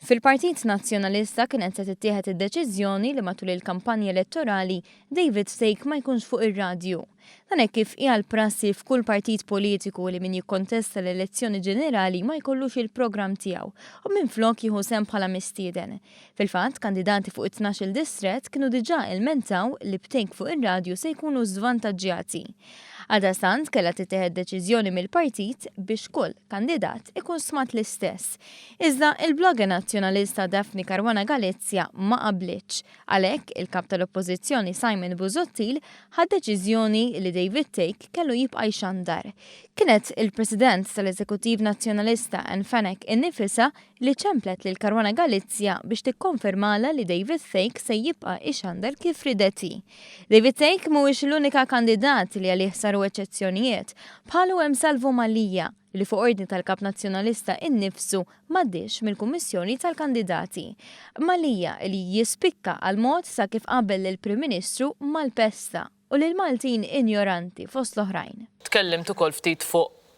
Fil-Partit Nazzjonalista kienet se tittieħed id-deċiżjoni li matul il-kampanja elettorali David Stake ma jkunx fuq ir-radju. Dan hekk kif hija l-prassi f'kull partit politiku li min jikkontesta l-elezzjoni ġenerali ma jkollux il-programm tiegħu u minflok jieħu sehem bħala mistieden. Fil-fatt, kandidati fuq 12 distret kienu diġà ilmentaw li b'Stake fuq ir-radju se jkunu żvantaġġjati. Għaldastant kellha tittieħed deċiżjoni mill-partit biex kull kandidat ikun smat l-istess. Iżda il-blogger nazzjonalista Daphne Caruana Galizia ma qablitx. Għalhekk il-kap tal-Oppożizzjoni Simon Busuttil ħad deċiżjoni li David Stake kellu jibqa' jxandar. Kienet il-President tal-Eżekuttiv Nazzjonalista Anne Fenech innifisha li ċemplet lil Caruana Galizia biex tikkonfermala li David Stake se jibqa' ixandar kif rideti. David Stake mhuwiex l-unika kandidat li għalih saru eċċezzjonijiet, bħalu hemm Salvo Malija li fuq ordni tal-Kap Nazzjonalista innifsu m'għaddix mill-Kummissjoni tal-Kandidati. Malija li jispikka għal mod sa kif qabel il-Prim Ministru mal-pesta u lil Maltin injoranti fost l-oħrajn. Tkellimt ukoll ftit fuq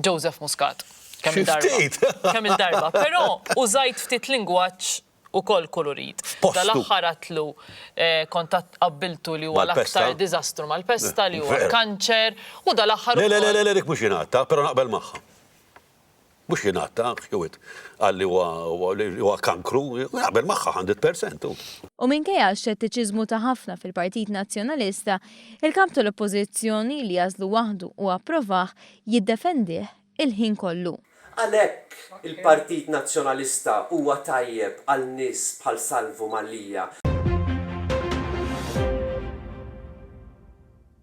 Joseph Muscat. Kemm il-darba, però użajt ftit lingwaġġ ukoll kolorit. Dal-aħħar għatlu kontat qabbiltu li huwa l-aktar diżastru mal-pesta li huwa kanċer u dal-aħħar. Le, dik mhux jingħata, però naqbel magħha. Mhux jingħata, ħjewet għalli huwa kankru, naqbel magħha 100%. U minkejja x-xettiċiżmu ta' ħafna fil-Partit Nazzjonalista, il-kap tal-Oppożizzjoni li jażlu waħdu u approvah jiddefendih il-ħin kollu. Għalhekk il-Partit Nazzjonalista huwa tajjeb għal nies bħal Salvo Malija.